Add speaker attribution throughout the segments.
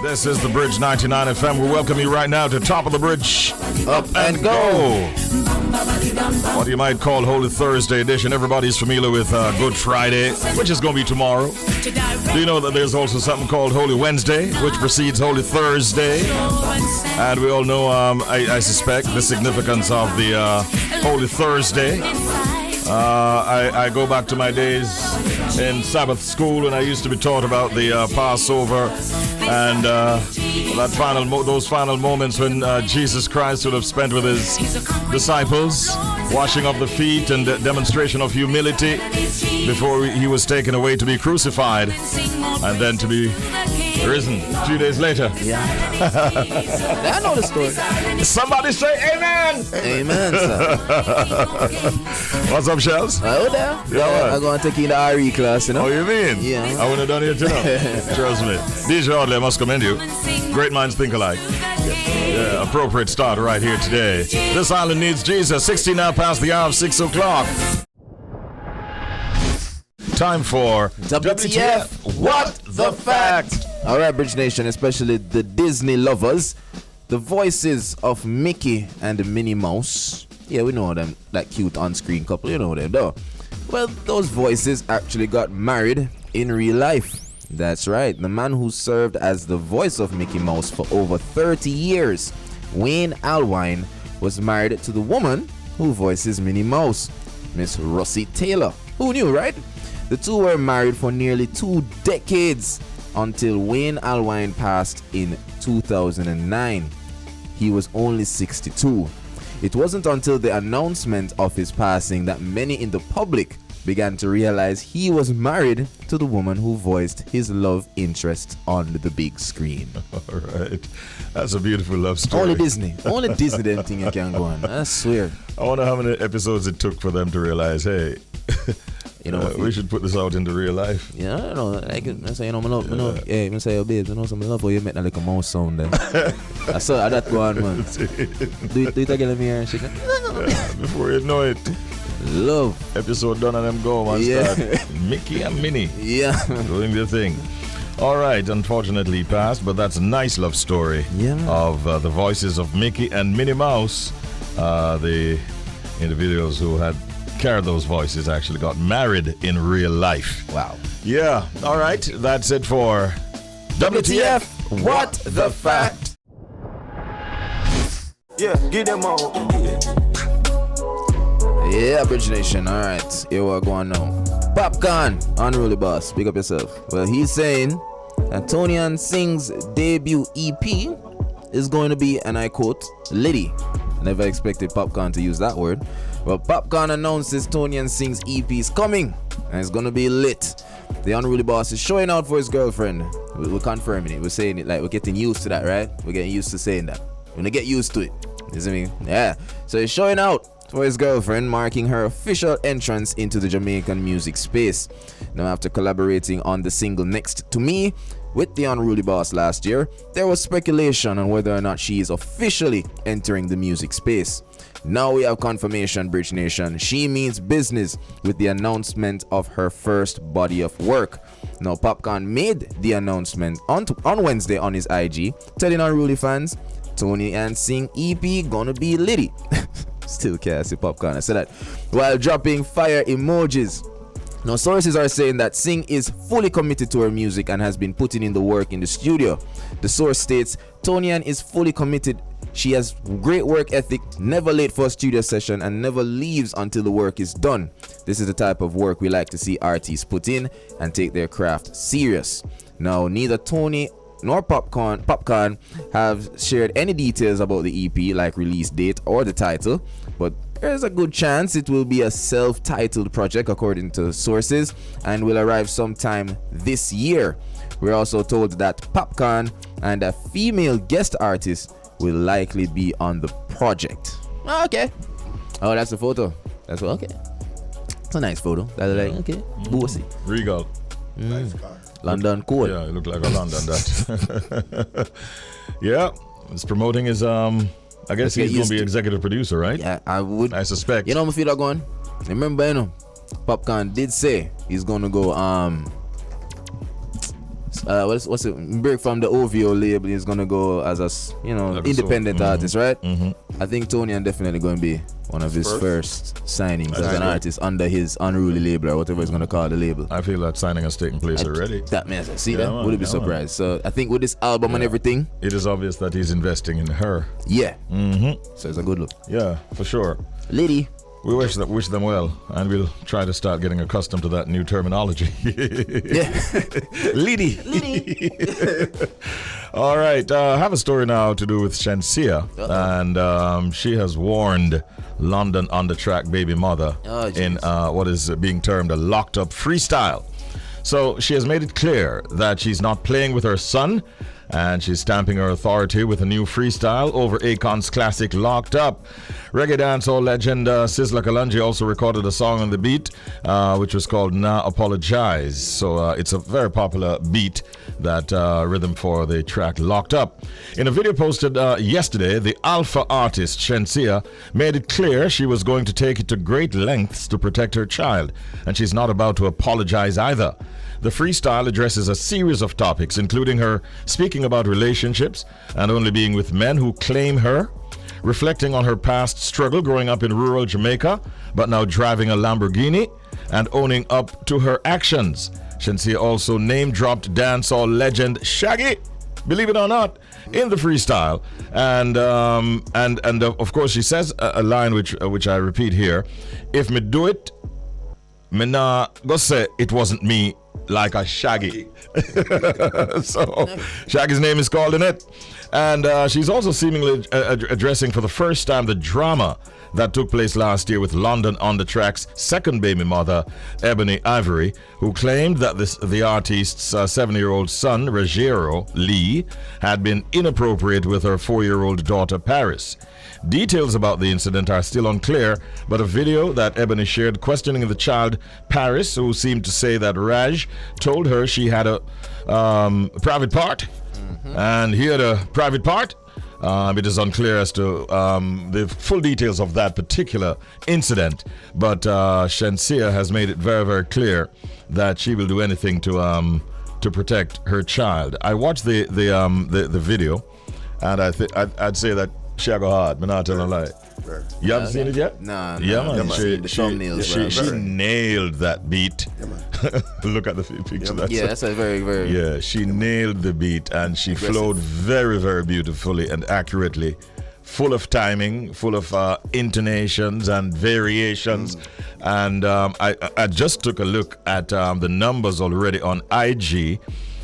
Speaker 1: This is the Bridge 99 FM. We welcome you right now to Top of the Bridge.
Speaker 2: Up and go.
Speaker 1: What you might call Holy Thursday edition. Everybody's familiar with Good Friday, which is going to be tomorrow. Do you know that there's also something called Holy Wednesday, which precedes Holy Thursday? And we all know, I suspect, the significance of the Holy Thursday. I go back to my days in Sabbath school, and I used to be taught about the Passover and those final moments when Jesus Christ would have spent with his disciples, washing of the feet and demonstration of humility before he was taken away to be crucified and then to be risen a few days later.
Speaker 2: Yeah. I know the story.
Speaker 1: Somebody say amen.
Speaker 2: Amen, sir.
Speaker 1: What's up, Shelz?
Speaker 2: Oh, there.
Speaker 1: Yeah,
Speaker 2: I'm going to take you in the RE class, you know.
Speaker 1: Oh, you mean?
Speaker 2: Yeah.
Speaker 1: I wouldn't have done it tonight. Trust me. DJ Audley, I must commend you. Great minds think alike. Yeah, appropriate start right here today. This island needs Jesus. 16 now past the hour of 6 o'clock. Time for
Speaker 2: WTF. What the fact? All right, Bridge Nation, especially the Disney lovers, the voices of Mickey and Minnie Mouse. Yeah, we know them, that cute on-screen couple, you know them, though. Well, those voices actually got married in real life. That's right, the man who served as the voice of Mickey Mouse for over 30 years, Wayne Allwine, was married to the woman who voices Minnie Mouse, Miss Russie Taylor. Who knew, right? The two were married for nearly 2 decades until Wayne Allwine passed in 2009. He was only 62. It wasn't until the announcement of his passing that many in the public began to realize he was married to the woman who voiced his love interest on the big screen.
Speaker 1: All right. That's a beautiful love story.
Speaker 2: Only Disney them thing you can go on. I swear.
Speaker 1: I wonder how many episodes it took for them to realize, hey,
Speaker 2: you know,
Speaker 1: we should put this out into real life.
Speaker 2: Yeah, I don't know. Like, I say, you know, hey, I say, oh, babes, you know, some love for you make that like a mouse sound there. I saw that go on, man. do it again, let me hear shit.
Speaker 1: Before you know it.
Speaker 2: Love.
Speaker 1: Episode done and them go, man.
Speaker 2: Yeah.
Speaker 1: Start. Mickey and Minnie.
Speaker 2: Yeah.
Speaker 1: Doing their thing. All right, unfortunately passed, but that's a nice love story of the voices of Mickey and Minnie Mouse. The individuals who had carried those voices actually got married in real life.
Speaker 2: Wow.
Speaker 1: Yeah, all right, that's it for
Speaker 2: WTF. What the fact?
Speaker 3: Yeah, get them all.
Speaker 2: Yeah, Bridge Nation. All right, here we're going now. Popcorn, Unruly Boss, pick up yourself. Well, he's saying that Tony and Singh's debut EP is going to be, and I quote, litty. Never expected Popcorn to use that word. Well, Popcorn announces Tony and Singh's EP is coming, and it's going to be lit. The Unruly Boss is showing out for his girlfriend. We're confirming it. We're saying it like we're getting used to that, right? We're getting used to saying that. We're going to get used to it. You see me? Yeah. So he's showing out for his girlfriend, marking her official entrance into the Jamaican music space. Now, after collaborating on the single Next to Me with the Unruly Boss last year, there was speculation on whether or not she is officially entering the music space. Now we have confirmation, Bridge Nation. She means business with the announcement of her first body of work. Now, Popcorn made the announcement on Wednesday on his IG, telling Unruly fans, Tony and Singh EP gonna be litty. Still can't see Popcorn, I said that, while dropping fire emojis. Now, sources are saying that Singh is fully committed to her music and has been putting in the work in the studio. The source states, Tonian is fully committed. She has great work ethic, never late for a studio session, and never leaves until the work is done. This is the type of work we like to see artists put in and take their craft serious. Now, neither Tony nor Popcorn have shared any details about the EP, like release date or the title, but there's a good chance it will be a self-titled project according to sources and will arrive sometime this year. We're also told that Popcorn and a female guest artist will likely be on the project. Okay. Oh, that's the photo. That's okay. It's a nice photo. That's like, okay, bossy.
Speaker 1: Regal.
Speaker 3: Nice car.
Speaker 2: London code.
Speaker 1: Yeah, it looked like a London that. Yeah, he's promoting his I guess he's gonna be executive producer, right?
Speaker 2: Yeah, I
Speaker 1: suspect.
Speaker 2: You know, I feel like going. Remember, Popcorn did say he's gonna go What's it? Break from the OVO label. He's gonna go as a independent artist, right? I think Tony definitely going to be one of his first signings as an artist under his Unruly label or whatever he's gonna call the label.
Speaker 1: I feel that signing has taken place already.
Speaker 2: That man, see that? Would it be surprised? So I think with this album and everything,
Speaker 1: it is obvious that he's investing in her.
Speaker 2: Yeah. So it's a good look.
Speaker 1: Yeah, for sure.
Speaker 2: Lady.
Speaker 1: We wish them well, and we'll try to start getting accustomed to that new terminology.
Speaker 2: Yeah.
Speaker 1: Lady. All right, I have a story now to do with Shensia, and she has warned London on the track baby mother in what is being termed a locked up freestyle. So she has made it clear that she's not playing with her son, and she's stamping her authority with a new freestyle over Akon's classic Locked Up. Reggae dancehall legend Sizzla Kalonji also recorded a song on the beat, which was called Nah Apologize. So it's a very popular beat, that rhythm for the track Locked Up. In a video posted yesterday, the alpha artist Shensia made it clear she was going to take it to great lengths to protect her child, and she's not about to apologize either. The freestyle addresses a series of topics, including her speaking about relationships and only being with men who claim her, reflecting on her past struggle growing up in rural Jamaica, but now driving a Lamborghini, and owning up to her actions. Shensia also name-dropped dancehall legend Shaggy, believe it or not, in the freestyle, and of course she says a line which I repeat here: "If me do it, me nah go say it wasn't me like a Shaggy." So Shaggy's name is called in it, and she's also seemingly addressing for the first time the drama that took place last year with London on the track's second baby mother, Ebony Ivory, who claimed that the artist's 7-year-old son, Rogero Lee, had been inappropriate with her 4-year-old daughter, Paris. Details about the incident are still unclear, but a video that Ebony shared questioning the child, Paris, who seemed to say that Raj told her she had a private part, and he had a private part. It is unclear as to the full details of that particular incident, but Shensia has made it very, very clear that she will do anything to protect her child. I watched the video, and I'd say that she go hard. I'm not telling a lie. You haven't seen it yet?
Speaker 2: Nah.
Speaker 1: Yeah, man. She
Speaker 2: She
Speaker 1: nailed that beat. Look at the picture.
Speaker 2: That's a very, very...
Speaker 1: Yeah, she nailed the beat, and she flowed very, very beautifully and accurately. Full of timing, full of intonations and variations. And I just took a look at the numbers already on IG.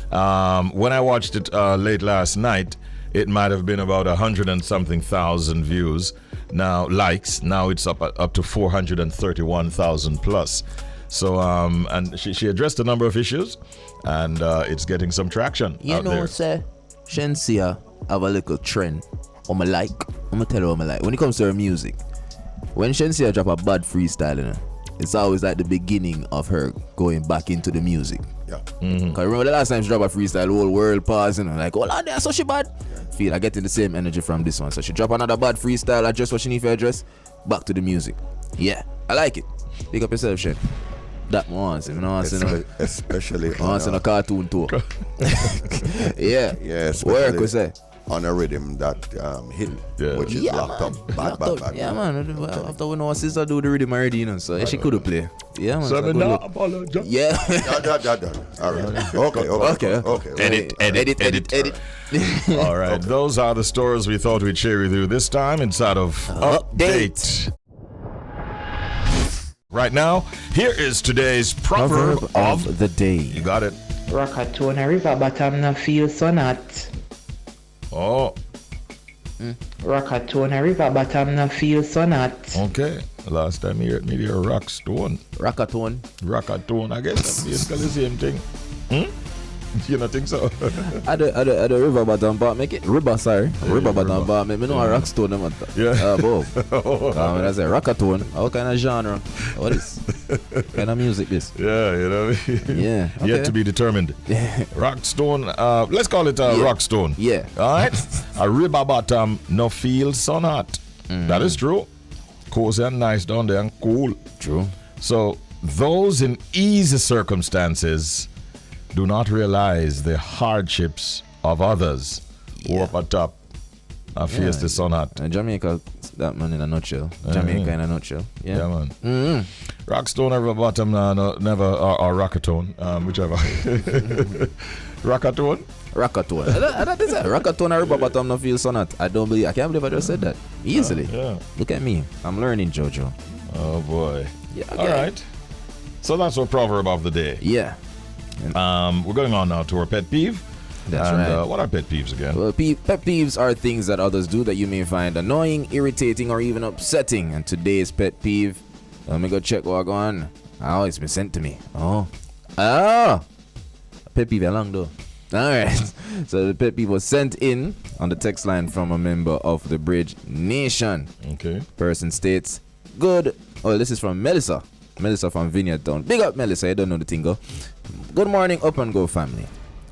Speaker 1: When I watched it late last night, it might have been about 100 and something thousand views. Now, likes. Now it's up to 431,000 plus. So, and she addressed a number of issues, and it's getting some traction out there.
Speaker 2: Sir, Shensia have a little trend. I'm gonna tell you what I like. When it comes to her music, when Shensia drop a bad freestyle, it's always like the beginning of her going back into the music.
Speaker 3: Yeah.
Speaker 2: Cause remember the last time she dropped a freestyle, the whole world paused and like, oh, that's so she bad. Feel I getting the same energy from this one. So she drop another bad freestyle, address what she need to address, back to the music. Yeah, I like it. Pick up yourself, Shen. That once, if you know,
Speaker 3: especially
Speaker 2: on a cartoon tour. Yeah.
Speaker 3: Yes.
Speaker 2: Work, we say.
Speaker 3: On a rhythm that hit, which is locked up. Bad.
Speaker 2: Yeah, man. After we know our sister do the rhythm already, so she could play. Yeah, man.
Speaker 1: So apologize.
Speaker 2: Yeah.
Speaker 3: All right. Okay.
Speaker 1: Edit. All right. Those are the stories we thought we'd share with you this time inside of Update. Right now, here is today's proverb of
Speaker 2: the day.
Speaker 1: You got it.
Speaker 4: Rockatona river bottom no feel so not.
Speaker 1: Oh.
Speaker 4: Rockatona river bottom no feel so not.
Speaker 1: Okay. Last time you heard me there, Rockstone.
Speaker 2: Rockatone.
Speaker 1: I guess that's basically the same thing. You don't think so?
Speaker 2: At the river bottom bar, make it river bottom bar, make me know a rockstone them at that.
Speaker 1: Yeah.
Speaker 2: Both. I say rockatone. What kind of genre? What is kind of music this?
Speaker 1: Yeah, you know.
Speaker 2: Yeah. Okay.
Speaker 1: Yet to be determined. Rockstone. Let's call it Rockstone.
Speaker 2: Yeah.
Speaker 1: All right. A river bottom no feel so hot. That is true. Cozy and nice down there and cool.
Speaker 2: True.
Speaker 1: So those in easy circumstances do not realize the hardships of others who up at top face the sun hot.
Speaker 2: Jamaica, that man in a nutshell. Jamaica in a nutshell. Yeah,
Speaker 1: man.
Speaker 2: Mm-hmm.
Speaker 1: Rockstone never bottom, never, or Rockatone, whichever. Rockatone?
Speaker 2: Rockatone. That is it. Rockatone and rubber bottom no feel sun hot. I can't believe I just said that. Easily.
Speaker 1: Yeah.
Speaker 2: Look at me. I'm learning, Jojo.
Speaker 1: Oh boy.
Speaker 2: Yeah. Okay.
Speaker 1: All right. So that's our proverb of the day.
Speaker 2: Yeah.
Speaker 1: We're going on now to our pet peeve.
Speaker 2: That's right.
Speaker 1: What are pet peeves again?
Speaker 2: Well, pet peeves are things that others do that you may find annoying, irritating, or even upsetting. And today's pet peeve, let me go check what on. Oh, it's been sent to me. Oh. Pet peeve long though. All right. So the pet peeve was sent in on the text line from a member of the Bridge Nation.
Speaker 1: Okay.
Speaker 2: Person states, good. Oh, this is from Melissa. Melissa from Vineyard Town. Big up, Melissa. You don't know the thing, go. Good morning, Up and Go family.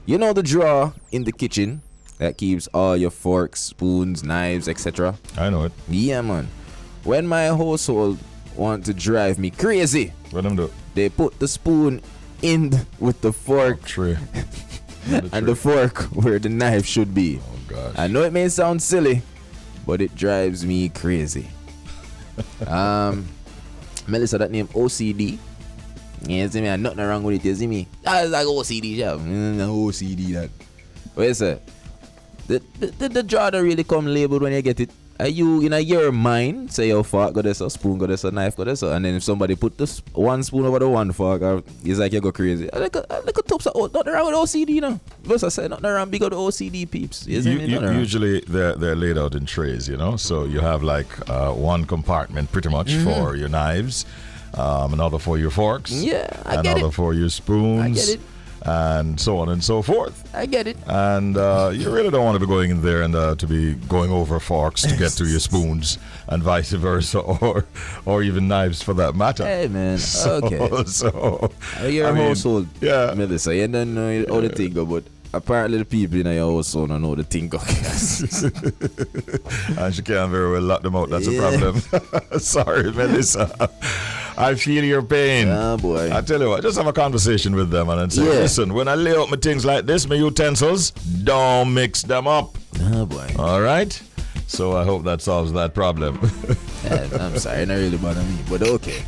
Speaker 2: You know the drawer in the kitchen that keeps all your forks, spoons, knives, etc.?
Speaker 1: I know it.
Speaker 2: Yeah, man. When my household want to drive me crazy,
Speaker 1: What them do?
Speaker 2: they put the spoon in with the fork
Speaker 1: Tray.
Speaker 2: and the fork where the knife should be.
Speaker 1: Oh gosh.
Speaker 2: I know it may sound silly, but it drives me crazy. Melissa, that name OCD. You see me, and nothing wrong with it, you see me? That's like OCD, yeah. OCD, that. What is it? The jar don't really come labeled when you get it. Are you in your mind say your fork got this, a spoon got this, a knife got this, and then if somebody put this one spoon over the one fork, it's like you go crazy. Look at tops of nothing wrong with OCD, now. Because I said nothing wrong big of the OCD peeps.
Speaker 1: Usually they're laid out in trays, so you have like one compartment pretty much for your knives, another for your forks, another for your spoons.
Speaker 2: I get it.
Speaker 1: And so on and so forth.
Speaker 2: I get it.
Speaker 1: And you really don't want to be going in there and to be going over forks to get to your spoons and vice versa, or even knives for that matter.
Speaker 2: Hey, man. Okay.
Speaker 1: So
Speaker 2: your household,
Speaker 1: yeah.
Speaker 2: Melissa, you don't know all the thing, but apparently the people in your household don't know the thing.
Speaker 1: And she can't very well lock them out. That's a problem. Sorry, Melissa. I feel your pain.
Speaker 2: Oh, boy.
Speaker 1: I tell you what, just have a conversation with them and then say, listen, when I lay out my things like this, my utensils, don't mix them up.
Speaker 2: Oh, boy.
Speaker 1: All right? So I hope that solves that problem.
Speaker 2: I'm sorry, it not really bother me, but okay.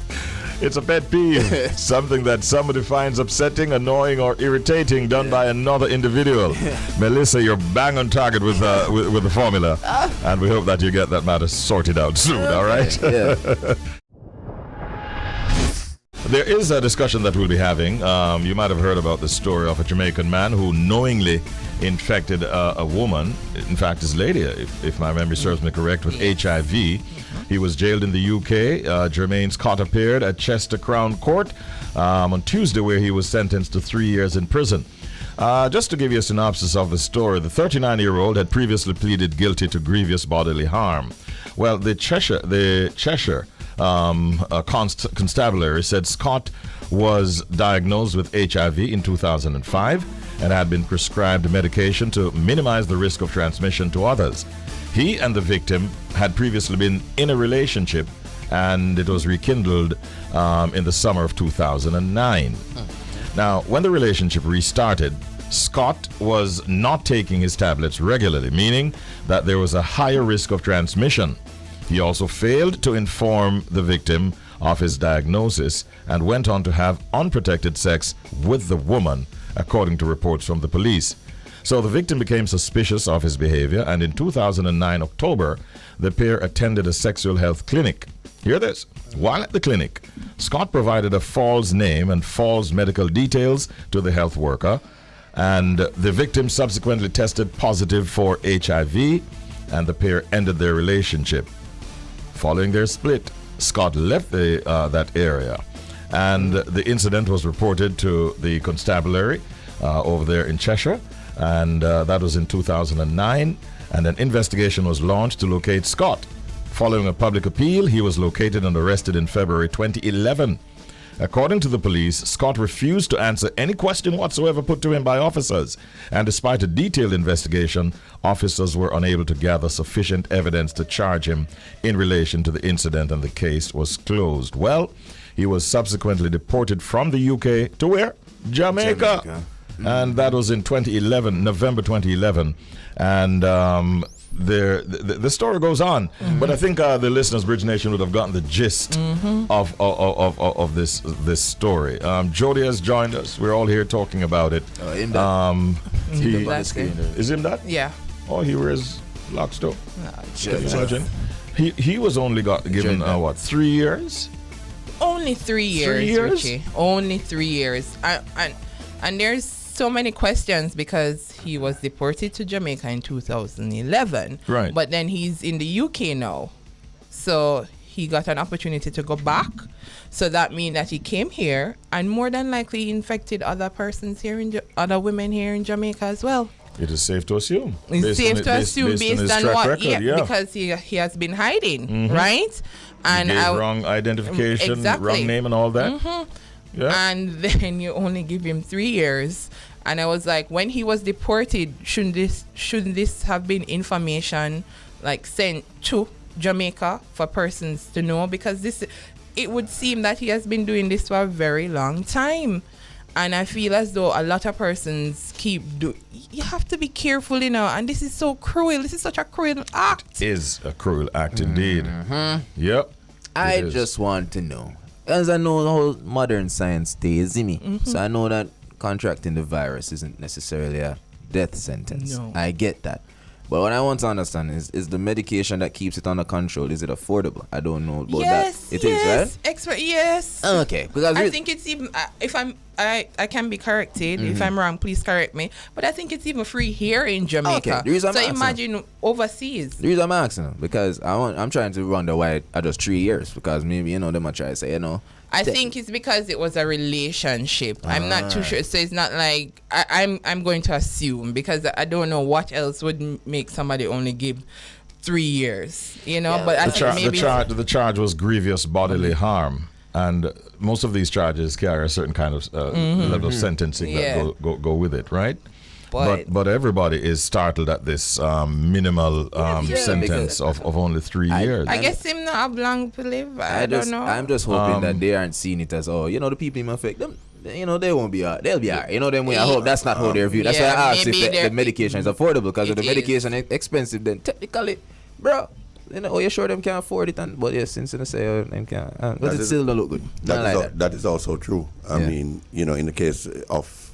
Speaker 1: It's a pet peeve. Something that somebody finds upsetting, annoying, or irritating done by another individual. Melissa, you're bang on target with the formula. And we hope that you get that matter sorted out soon, all right?
Speaker 2: Yeah.
Speaker 1: There is a discussion that we'll be having. You might have heard about the story of a Jamaican man who knowingly infected a woman, in fact his lady, if my memory serves me correct, with HIV. He was jailed in the UK. Jermaine Scott appeared at Chester Crown Court on Tuesday, where he was sentenced to 3 years in prison. Just to give you a synopsis of the story, the 39-year-old had previously pleaded guilty to grievous bodily harm. Well, the Cheshire constabulary said Scott was diagnosed with HIV in 2005 and had been prescribed medication to minimize the risk of transmission to others. He and the victim had previously been in a relationship, and it was rekindled in the summer of 2009. Now, when the relationship restarted, Scott was not taking his tablets regularly, meaning that there was a higher risk of transmission. He also failed to inform the victim of his diagnosis and went on to have unprotected sex with the woman, according to reports from the police. So the victim became suspicious of his behavior, and in 2009 October, the pair attended a sexual health clinic. Hear this. While at the clinic, Scott provided a false name and false medical details to the health worker, and the victim subsequently tested positive for HIV, and the pair ended their relationship. Following their split, Scott left that area, and the incident was reported to the constabulary over there in Cheshire, and that was in 2009, and an investigation was launched to locate Scott. Following a public appeal, he was located and arrested in February 2011. According to the police, Scott refused to answer any question whatsoever put to him by officers, and despite a detailed investigation, officers were unable to gather sufficient evidence to charge him in relation to the incident, and the case was closed. Well, he was subsequently deported from the UK to where? Jamaica. and that was in 2011, November 2011, and the story goes on, but I think the listeners, Bridge Nation, would have gotten the gist of this story. Jody has joined us. We're all here talking about it. Is him that?
Speaker 5: Yeah.
Speaker 1: Oh, he wears locks too. Can you imagine? He was only given 3 years?
Speaker 5: Only 3 years,
Speaker 1: 3 years?
Speaker 5: Richie. Only 3 years. And there's so many questions because he was deported to Jamaica in 2011.
Speaker 1: Right.
Speaker 5: But then he's in the UK now. So he got an opportunity to go back. So that means that he came here and more than likely infected other persons here, other women here in Jamaica as well.
Speaker 1: It is safe to assume.
Speaker 5: It's safe to assume based on what,
Speaker 1: record,
Speaker 5: because he has been hiding, right? And
Speaker 1: wrong identification,
Speaker 5: exactly.
Speaker 1: wrong name, and all that. Yeah.
Speaker 5: And then you only give him 3 years. And I was like, when he was deported, shouldn't this have been information like sent to Jamaica for persons to know? Because it would seem that he has been doing this for a very long time. And I feel as though a lot of persons you have to be careful, and this is so cruel. This is such a cruel act.
Speaker 1: It is a cruel act indeed. Yep.
Speaker 2: I just want to know, as I know the whole modern science stays in me, so I know that contracting the virus isn't necessarily a death sentence.
Speaker 5: No.
Speaker 2: I get that. But what I want to understand is the medication that keeps it under control, is it affordable? I don't know about that. It is, right?
Speaker 5: Yes.
Speaker 2: Okay. Because
Speaker 5: I think it's even, I can be corrected. If I'm wrong, please correct me. But I think it's even free here in Jamaica.
Speaker 2: Okay.
Speaker 5: So imagine overseas.
Speaker 2: The reason I'm asking, because I'm trying to wonder why I just 3 years, because maybe, they might try to say,
Speaker 5: I think it's because it was a relationship. I'm not too sure. So it's not like I'm going to assume, because I don't know what else would make somebody only give 3 years. But I think maybe
Speaker 1: the charge was grievous bodily harm, and most of these charges carry a certain kind of level of sentencing that go with it, right? But everybody is startled at this minimal sentence of only 3 years.
Speaker 5: I guess him not have long to live. I don't know.
Speaker 2: I'm just hoping that they aren't seeing it as, the people him affect them. They won't be out. They'll be out. Them way. I hope that's not how they're viewed. That's why I asked if the medication is affordable, because if the medication is expensive, then technically, bro, you sure them can't afford it, but yes, since they say them can't, but it still don't look good.
Speaker 3: That is also true. I mean, in the case of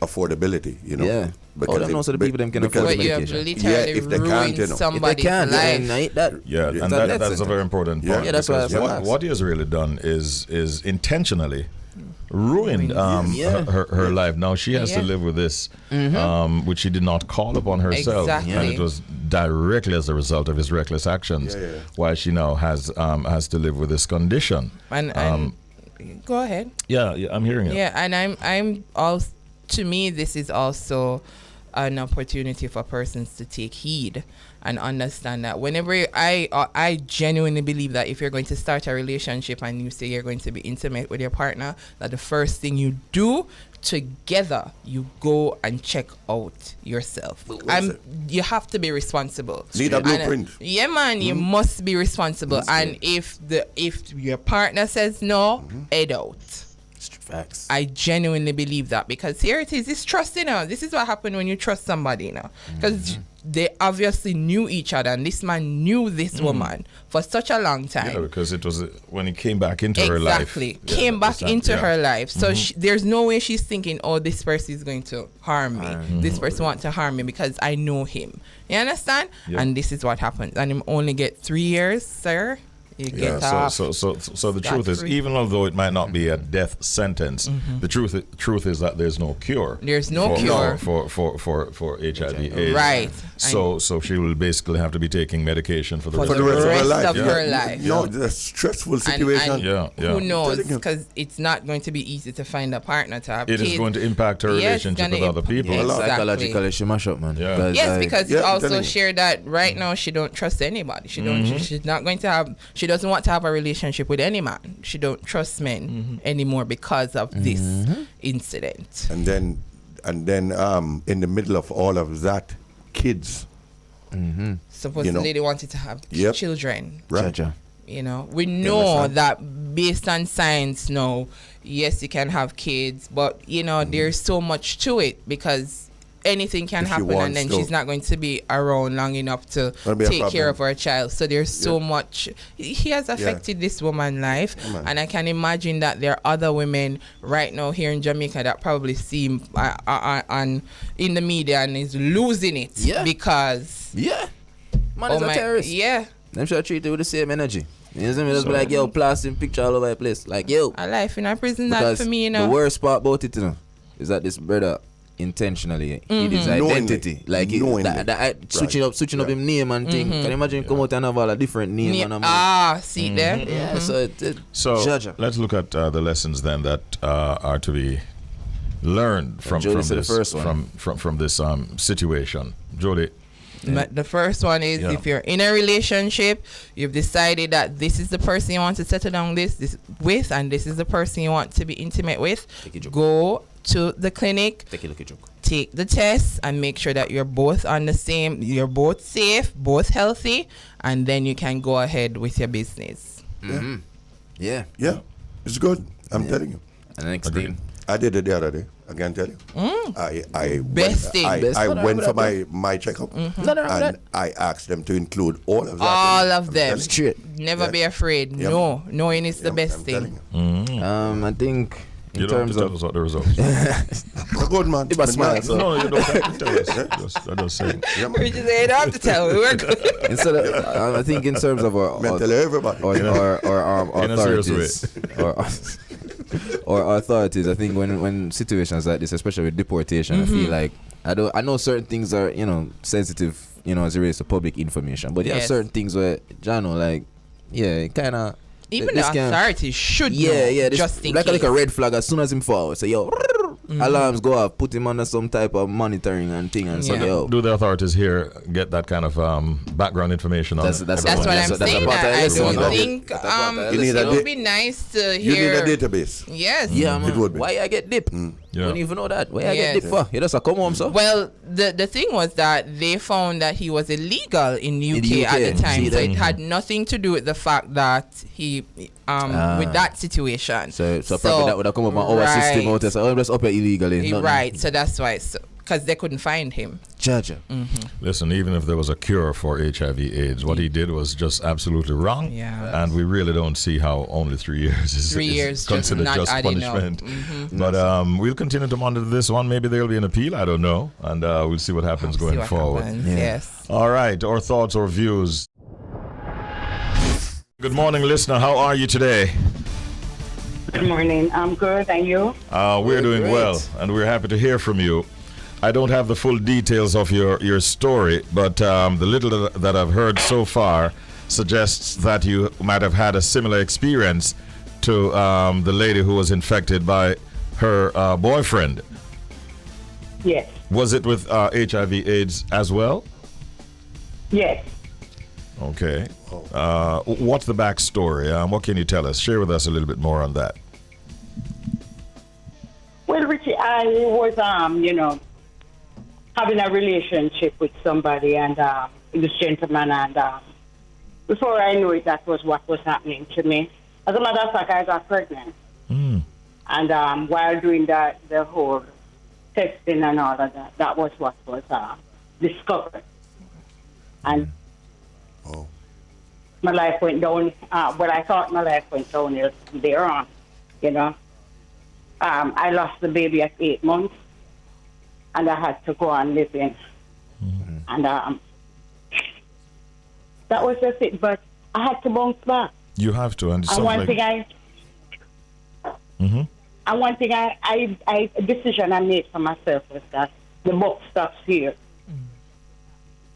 Speaker 3: affordability,
Speaker 2: Yeah. Because
Speaker 3: them
Speaker 2: also the people them can afford the
Speaker 5: you have
Speaker 2: medication.
Speaker 5: literally
Speaker 3: if they can't,
Speaker 5: ruined somebody's life.
Speaker 1: That's a very important point.
Speaker 2: Yeah, that's why
Speaker 1: what he has really done is intentionally ruined her life. Now she has to live with this, which she did not call upon herself,
Speaker 5: Exactly.
Speaker 1: and it was directly as a result of his reckless actions. Why she now has to live with this condition.
Speaker 5: And go ahead.
Speaker 1: Yeah, I'm hearing it.
Speaker 5: Yeah, and I'm also, to me, this is also an opportunity for persons to take heed and understand that whenever I genuinely believe that if you're going to start a relationship and you say you're going to be intimate with your partner, that the first thing you do together, you go and check out yourself. You have to be responsible.
Speaker 3: Need a blueprint.
Speaker 5: Yeah, man, you must be responsible. And if your partner says no, head out.
Speaker 2: Facts.
Speaker 5: I genuinely believe that, because here it is. It's trust, This is what happened when you trust somebody, because they obviously knew each other, and this man knew this woman for such a long time.
Speaker 1: Yeah, because it was when he came back into her life.
Speaker 5: Exactly. Came back into her life. So there's no way she's thinking, oh, this person is going to harm me. This person wants to harm me because I know him. You understand? Yeah. And this is what happens. And him only get 3 years, sir. You get off.
Speaker 1: So the truth is, even although it might not be a death sentence, the truth is that there's no cure.
Speaker 5: There's no cure
Speaker 1: for HIV/AIDS.
Speaker 5: Right.
Speaker 1: So she will basically have to be taking medication for the
Speaker 3: rest
Speaker 5: of her life.
Speaker 3: No, the stressful situation.
Speaker 5: Who knows? Because it's not going to be easy to find a partner to have
Speaker 1: kids. It is going to impact her relationship with other people.
Speaker 5: Exactly.
Speaker 2: Psychologically, she mash up, man.
Speaker 1: Yeah.
Speaker 5: Because it's also shared that right now she don't trust anybody. She don't. She's not going to have. She doesn't want to have a relationship with any man. She don't trust men anymore because of this incident.
Speaker 3: And then in the middle of all of that, kids.
Speaker 5: Supposedly they wanted to have children.
Speaker 3: Right.
Speaker 5: You know, we know that based on science now, yes, you can have kids, but you know, there's so much to it because anything can happen, and then she's not going to be around long enough to take care of her child. So there's so much. He has affected this woman's life, and I can imagine that there are other women right now here in Jamaica that probably see him on in the media and is losing it because
Speaker 2: man is a terrorist. Them should treat you with the same energy. You know what I mean? Just be like, yo, plastic picture all over the place. Like, yo,
Speaker 5: a life in a prison, that for me, you know.
Speaker 2: The worst part about it, you know, is that this brother intentionally hid his identity, like switching up his name and thing. Can you imagine come out and have all a different name?
Speaker 5: See there.
Speaker 2: Yeah,
Speaker 1: so let's look at the lessons then that are to be learned from this situation. Jody.
Speaker 5: The first one is if you're in a relationship, you've decided that this is the person you want to settle down this with, and this is the person you want to be intimate with. Go to the clinic, take the test, and make sure that you're both on the same, you're both safe, both healthy, and then you can go ahead with your business.
Speaker 3: Yeah, it's good. I'm telling you.
Speaker 2: And the next thing,
Speaker 3: I did it the other day. I can tell you. I went for my checkup, and I asked them to include all of that.
Speaker 5: All of them.
Speaker 2: Straight.
Speaker 5: Never be afraid. No, knowing it's the best thing.
Speaker 2: I think in terms
Speaker 1: of
Speaker 2: of
Speaker 1: what the results.
Speaker 3: Good man.
Speaker 2: It was smart.
Speaker 1: No, you don't have to tell us. I just saying.
Speaker 5: We just say, you don't have to tell. We're good.
Speaker 2: Instead of, I think in terms of our
Speaker 3: everybody
Speaker 2: or authorities or authorities, I think when situations like this, especially with deportation, I feel like I know certain things are, you know, sensitive, you know, as it relates to public information, but there are certain things where, Jano, like, kind of.
Speaker 5: Even the authorities should know, just in
Speaker 2: like
Speaker 5: case.
Speaker 2: a red flag as soon as him fall. Say, yo, alarms go off, put him under some type of monitoring and thing, and so yo.
Speaker 1: Do the authorities here get that kind of background information on
Speaker 5: that's what I'm saying. I don't think it would be nice to hear.
Speaker 3: You need a database.
Speaker 5: Yes.
Speaker 2: Yeah, man.
Speaker 3: It would be.
Speaker 2: Why I get dip? You don't even know that. Why I get dip for? You just come home, so.
Speaker 5: Well, the thing was that they found that he was illegal in UK at the time, so it had nothing to do with the fact that he with that situation.
Speaker 2: So probably that would have come up on our system out there. So just up illegally.
Speaker 5: Right. So that's why. Because they couldn't find him.
Speaker 2: Judge.
Speaker 1: Listen, even if there was a cure for HIV/AIDS, what he did was just absolutely wrong.
Speaker 5: Yeah.
Speaker 1: And we really don't see how only 3 years is considered just punishment. But we'll continue to monitor this one. Maybe there'll be an appeal. I don't know. And we'll see what happens going forward.
Speaker 5: Yes.
Speaker 1: All right. Our thoughts or views. Good morning, listener. How are you today?
Speaker 6: Good morning. I'm good. And you?
Speaker 1: We're doing well, and we're happy to hear from you. I don't have the full details of your story, but the little that I've heard so far suggests that you might have had a similar experience to the lady who was infected by her boyfriend.
Speaker 6: Yes.
Speaker 1: Was it with HIV/AIDS as well?
Speaker 6: Yes.
Speaker 1: Okay. What's the backstory? What can you tell us? Share with us a little bit more on that.
Speaker 6: Well, Richie, I was, having a relationship with somebody, and this gentleman, and before I knew it, that was what was happening to me. As a matter of fact, I got pregnant. And while doing that, the whole testing and all of that was what was discovered. And my life went down, I thought my life went down there on, you know. I lost the baby at 8 months, and I had to go on living. And that was just it, but I had to bounce back.
Speaker 1: You have to, and
Speaker 6: one thing a decision I made for myself was that the book stops here.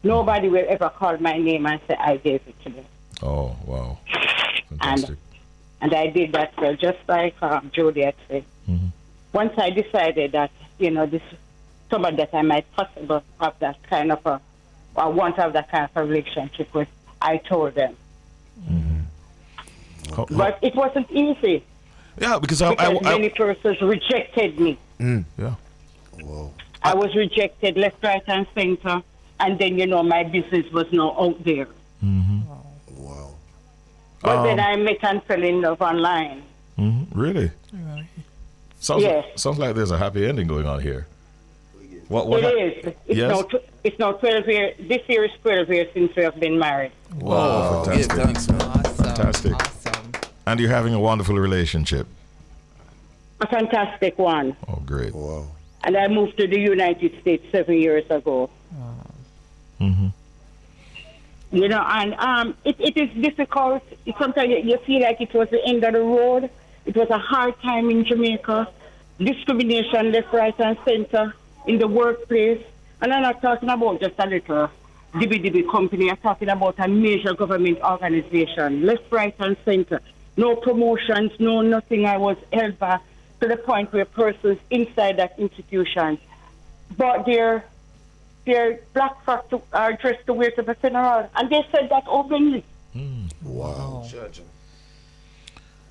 Speaker 6: Nobody will ever call my name and say I gave it to them. Oh,
Speaker 1: wow. Fantastic.
Speaker 6: And I did that, just like Jody had said. Once I decided that, this somebody that I might possibly have that kind of I want to have that kind of a relationship with, I told them. But it wasn't easy.
Speaker 1: Yeah, because
Speaker 6: many persons rejected me.
Speaker 1: Yeah.
Speaker 3: Whoa.
Speaker 6: I was rejected left, right, and center. And then, my business was now out there.
Speaker 3: Wow.
Speaker 6: But then I met and fell in love online.
Speaker 1: Really? Sounds like there's a happy ending going on here. What
Speaker 6: it is. It's now 12 years. This year is 12 years since we have been married.
Speaker 1: Wow, fantastic.
Speaker 2: Yeah, thanks, man.
Speaker 5: Awesome.
Speaker 1: Fantastic.
Speaker 5: Awesome.
Speaker 1: And you're having a wonderful relationship.
Speaker 6: A fantastic one.
Speaker 1: Oh, great.
Speaker 3: Wow.
Speaker 6: And I moved to the United States 7 years ago. You know, and it is difficult. Sometimes you feel like it was the end of the road. It was a hard time in Jamaica. Discrimination left, right, and center in the workplace. And I'm not talking about just a little dibby company. I'm talking about a major government organization, left, right, and center. No promotions, no nothing. I was held back to the point where persons inside that institution bought their black frock are dressed to wear to the funeral, and they said that openly.
Speaker 3: Wow.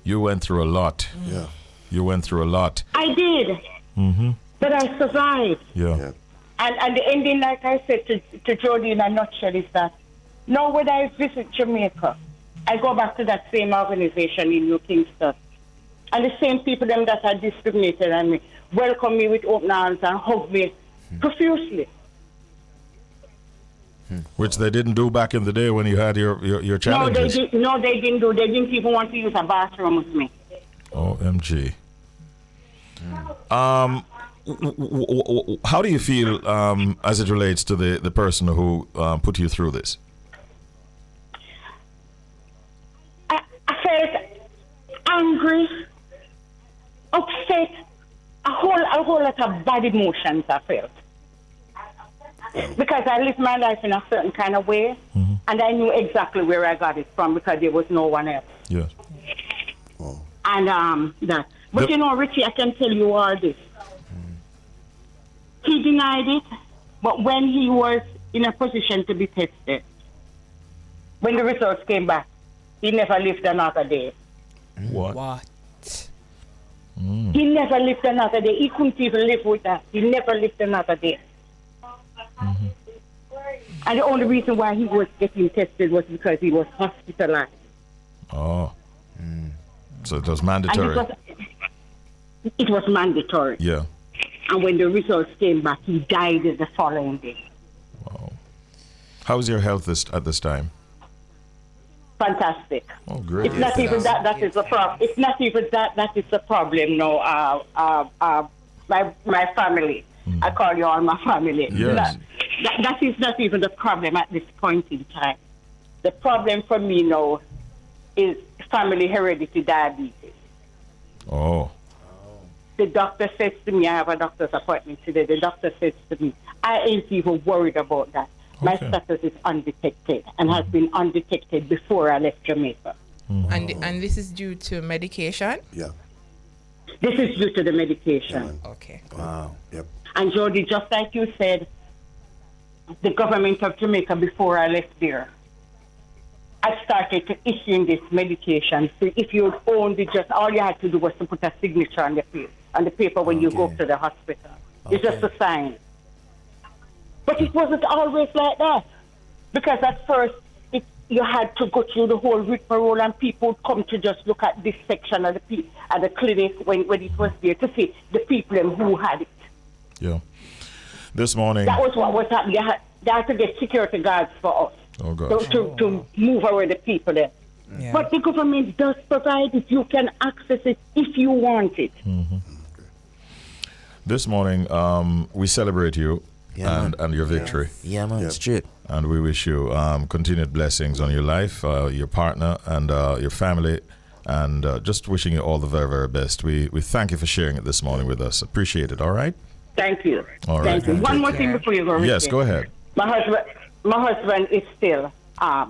Speaker 1: You went through a lot.
Speaker 3: Yeah.
Speaker 1: You went through a lot.
Speaker 6: I did, but I survived.
Speaker 1: Yeah.
Speaker 6: And the ending, like I said to Jody in a nutshell, is that now when I visit Jamaica, I go back to that same organization in New Kingston, and the same people them that are discriminated on me welcome me with open arms and hug me profusely.
Speaker 1: Which they didn't do back in the day when you had your challenges.
Speaker 6: No, they didn't do. They didn't even want to use a bathroom with me.
Speaker 1: OMG. How do you feel as it relates to the person who put you through this?
Speaker 6: I felt angry, upset, a whole lot of bad emotions I felt. Because I lived my life in a certain kind of way, and I knew exactly where I got it from because there was no one else.
Speaker 1: Yes.
Speaker 6: And that. But you know, Richie, I can tell you all this. He denied it, but when he was in a position to be tested, when the results came back, he never lived another day.
Speaker 1: What?
Speaker 6: He never lived another day. He couldn't even live with that. He never lived another day. And the only reason why he was getting tested was because he was hospitalized.
Speaker 1: Oh. So it was mandatory.
Speaker 6: And it was mandatory.
Speaker 1: Yeah.
Speaker 6: And when the results came back, he died the following day.
Speaker 1: Wow. How's your health at this time?
Speaker 6: Fantastic.
Speaker 1: Oh, great.
Speaker 6: It's not even that is the problem. It's not even that is the problem. No, my family. I call you all my family.
Speaker 1: Yes.
Speaker 6: That is not even the problem at this point in time. The problem for me now is family hereditary diabetes.
Speaker 1: Oh.
Speaker 6: The doctor says to me, I have a doctor's appointment today. The doctor says to me, I ain't even worried about that. My status is undetected and has been undetected before I left Jamaica.
Speaker 5: And this is due to medication?
Speaker 3: Yeah.
Speaker 6: This is due to the medication.
Speaker 5: Okay.
Speaker 2: Wow.
Speaker 3: Yep.
Speaker 6: And Jody, just like you said, the government of Jamaica, before I left there, I started to issue this medication. So if you only just, all you had to do was to put a signature on the paper when you go to the hospital. It's just a sign. But it wasn't always like that. Because at first, you had to go through the whole rigmarole, and people would come to just look at this section of the clinic when it was there to see the people who had it.
Speaker 1: Yeah. This morning.
Speaker 6: That was what was happening. They had to get security guards for us.
Speaker 1: Oh, gosh.
Speaker 6: To move away the people there. Yeah. But the government does provide it. You can access it if you want it.
Speaker 1: This morning, we celebrate you and your victory.
Speaker 2: Yeah, man, it's true.
Speaker 1: And we wish you continued blessings on your life, your partner, and your family. And just wishing you all the very, very best. We thank you for sharing it this morning with us. Appreciate it. All right?
Speaker 6: Thank you.
Speaker 1: All right.
Speaker 6: Thank you. One more thing before you go.
Speaker 1: Yes, go ahead.
Speaker 6: My husband is still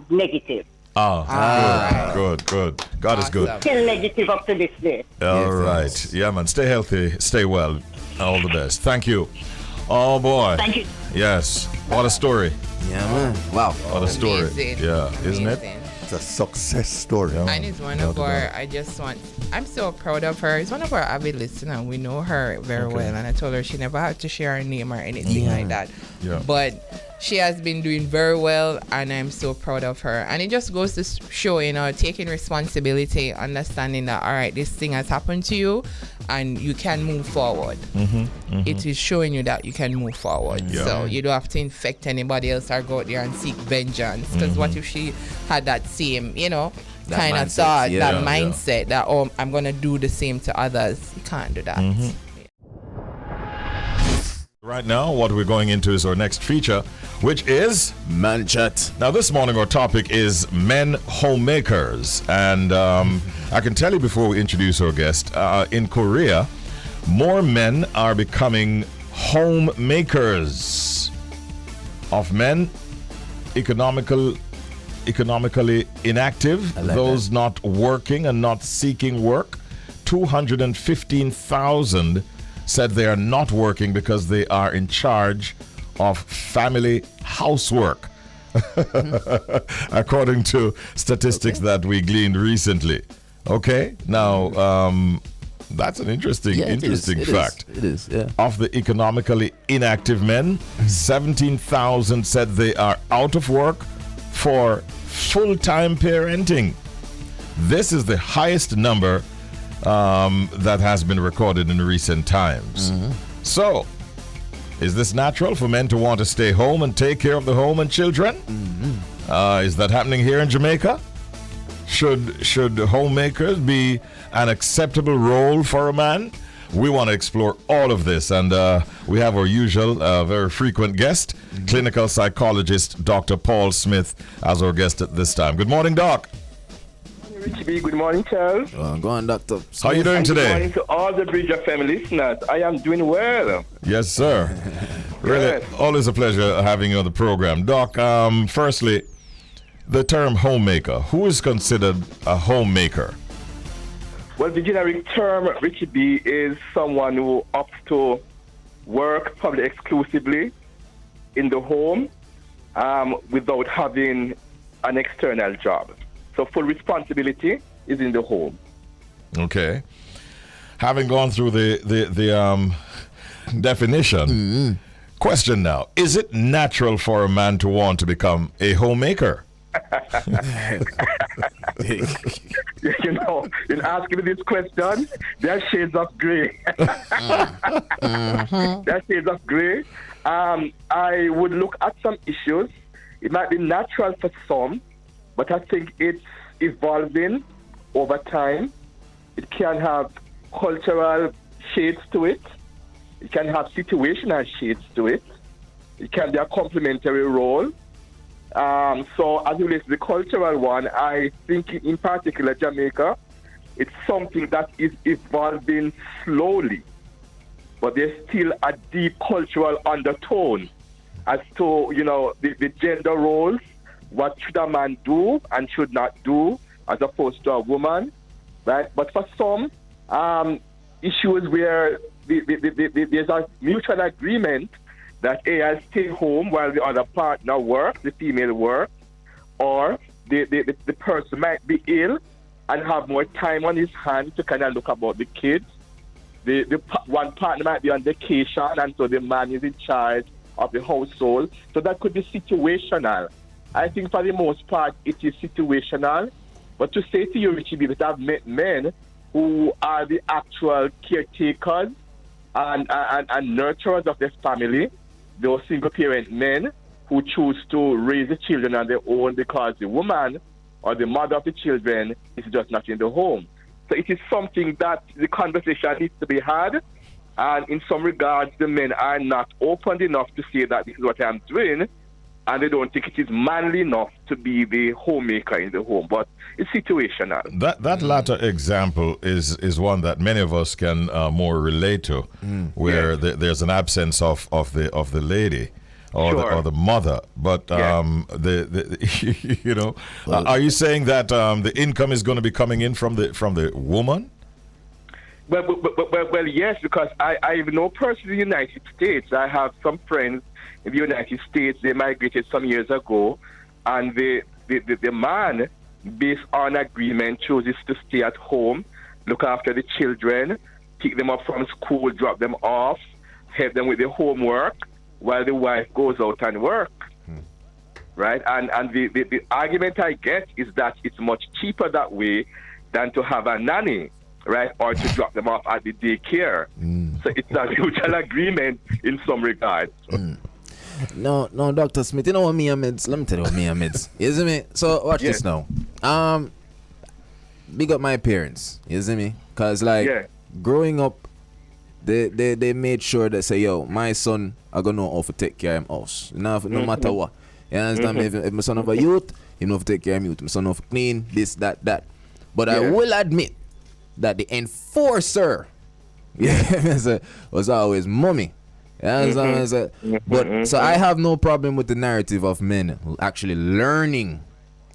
Speaker 6: negative.
Speaker 1: Good. God is good.
Speaker 6: Still negative up to this day.
Speaker 1: All right. Yeah, man. Stay healthy. Stay well. All the best. Thank you. Oh, boy.
Speaker 6: Thank you.
Speaker 1: Yes. What a story.
Speaker 2: Yeah, man. Wow.
Speaker 1: What a story.
Speaker 5: Amazing.
Speaker 1: Yeah, isn't it?
Speaker 5: Amazing.
Speaker 3: It's a success story.
Speaker 1: Yeah.
Speaker 5: And it's one of our, I'm so proud of her. It's one of our avid listeners. We know her very well. And I told her she never had to share her name or anything like that.
Speaker 1: Yeah.
Speaker 5: But she has been doing very well, and I'm so proud of her. And it just goes to show, taking responsibility, understanding that, all right, this thing has happened to you, and you can move forward. It is showing you that you can move forward. Yeah. So you don't have to infect anybody else or go out there and seek vengeance. Because what if she had that same, kind of thought, that mindset that, I'm going to do the same to others. You can't do that.
Speaker 1: Right now, what we're going into is our next feature, which is
Speaker 2: Man Chat.
Speaker 1: Now, this morning our topic is men homemakers. And I can tell you before we introduce our guest, in Korea, more men are becoming homemakers. Of men economically inactive, those not working and not seeking work, 215,000 said they are not working because they are in charge of family housework, according to statistics that we gleaned recently. Okay, now that's an interesting fact.
Speaker 2: It is, yeah.
Speaker 1: Of the economically inactive men, 17,000 said they are out of work for full-time parenting. This is the highest number that has been recorded in recent times. So, is this natural for men to want to stay home and take care of the home and children? Is that happening here in Jamaica? Should homemakers be an acceptable role for a man? We want to explore all of this, and we have our usual, very frequent guest, clinical psychologist Dr. Paul Smith, as our guest at this time. Good morning, Doc.
Speaker 7: Richie, good morning, Charles.
Speaker 2: Go on, Doctor.
Speaker 1: How are you doing today?
Speaker 7: Good morning to all the Bridger family listeners. I am doing well.
Speaker 1: Yes, sir. Really,
Speaker 7: Yes.
Speaker 1: always a pleasure having you on the program. Doc, firstly, the term homemaker. Who is considered a homemaker?
Speaker 7: Well, the generic term, Richie B, is someone who opts to work probably exclusively in the home without having an external job. So full responsibility is in the home.
Speaker 1: Okay. Having gone through the definition, question now: is it natural for a man to want to become a homemaker?
Speaker 7: In asking me this question, there are shades of gray. There are shades of gray. I would look at some issues. It might be natural for some, but I think it's evolving over time. It can have cultural shades to it. It can have situational shades to it. It can be a complementary role. So as it relates to the cultural one, I think in particular Jamaica, it's something that is evolving slowly. But there's still a deep cultural undertone as to, the gender roles. What should a man do and should not do as opposed to a woman, right? But for some issues where there's a mutual agreement that I'll stay home while the other partner works, the female works, or the person might be ill and have more time on his hands to kind of look about the kids. The one partner might be on vacation, and so the man is in charge of the household. So that could be situational. I think for the most part, it is situational. But to say to you, Richie, that I've met men who are the actual caretakers and nurturers of their family, those single-parent men who choose to raise the children on their own because the woman or the mother of the children is just not in the home. So it is something that the conversation needs to be had. And in some regards, the men are not open enough to say that this is what I'm doing, and they don't think it is manly enough to be the homemaker in the home. But it's situational.
Speaker 1: That latter example is one that many of us can more relate to, where there's an absence of the lady or the mother. But are you saying that the income is going to be coming in from the woman?
Speaker 7: Well, yes, because I know personally in the United States, I have some friends in the United States. They migrated some years ago, and the man, based on agreement, chooses to stay at home, look after the children, pick them up from school, drop them off, help them with their homework, while the wife goes out and work. Right? And the argument I get is that it's much cheaper that way than to have a nanny, right? Or to drop them off at the daycare. So it's a mutual agreement in some regard.
Speaker 2: No, Dr. Smith, you know what me and Mids? Let me tell you what me and Mids. You see me? So watch this now. Big up my parents. You see me? Cause growing up, they made sure that say, yo, my son I gonna know how to take care of him house. No matter what. You understand me? If my son of a youth, he know how to take care of him youth. My son of clean, this, that. But I will admit that the enforcer was always mommy. But so I have no problem with the narrative of men actually learning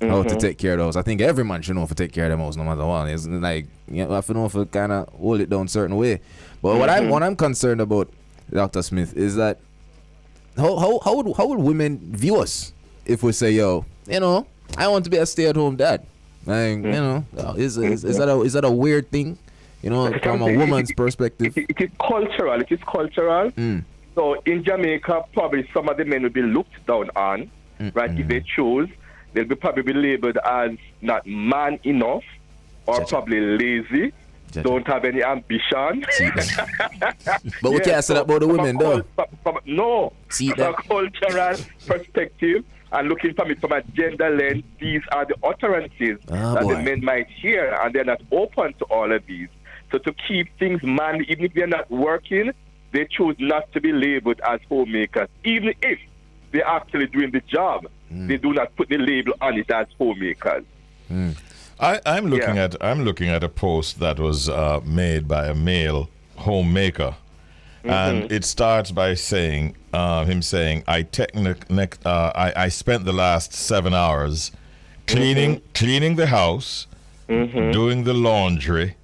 Speaker 2: how to take care of those. I think every man should know how to take care of them house no matter what. It's like you have to know if kind of hold it down certain way. But what I'm concerned about, Dr. Smith, is that how would women view us if we say, yo, you know, I want to be a stay-at-home dad? Like, you know, is that a weird thing? You know, from a woman's perspective.
Speaker 7: It is cultural. It is cultural. So in Jamaica, probably some of the men will be looked down on, right? If they choose, they'll be probably labeled as not man enough, or probably lazy. Don't have any ambition.
Speaker 2: But we can't say that about the women, though.
Speaker 7: No. From a cultural perspective, and looking from it from a gender lens, these are the utterances that the men might hear, and they're not open to all of these. So to keep things manly, even if they're not working, they choose not to be labeled as homemakers. Even if they're actually doing the job, they do not put the label on it as homemakers.
Speaker 1: I'm looking at a post that was made by a male homemaker, and it starts by saying I spent the last 7 hours cleaning the house, doing the laundry,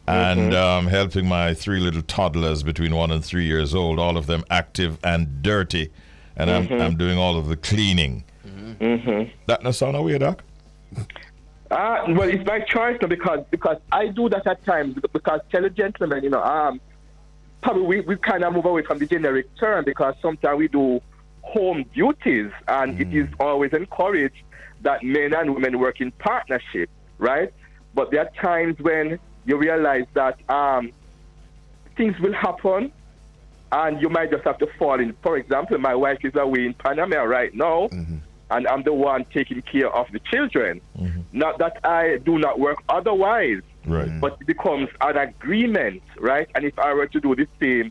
Speaker 1: and helping my 3 little toddlers between 1 and 3 years old, all of them active and dirty, and I'm doing all of the cleaning. That no sound weird, Doc?
Speaker 7: Well, it's my choice now because I do that at times because tell a gentleman, you know, probably we kind of move away from the generic term because sometimes we do home duties and it is always encouraged that men and women work in partnership, right? But there are times when you realize that things will happen and you might just have to fall in. For example, my wife is away in Panama right now. And I'm the one taking care of the children. Not that I do not work otherwise, but it becomes an agreement, right? And if I were to do the same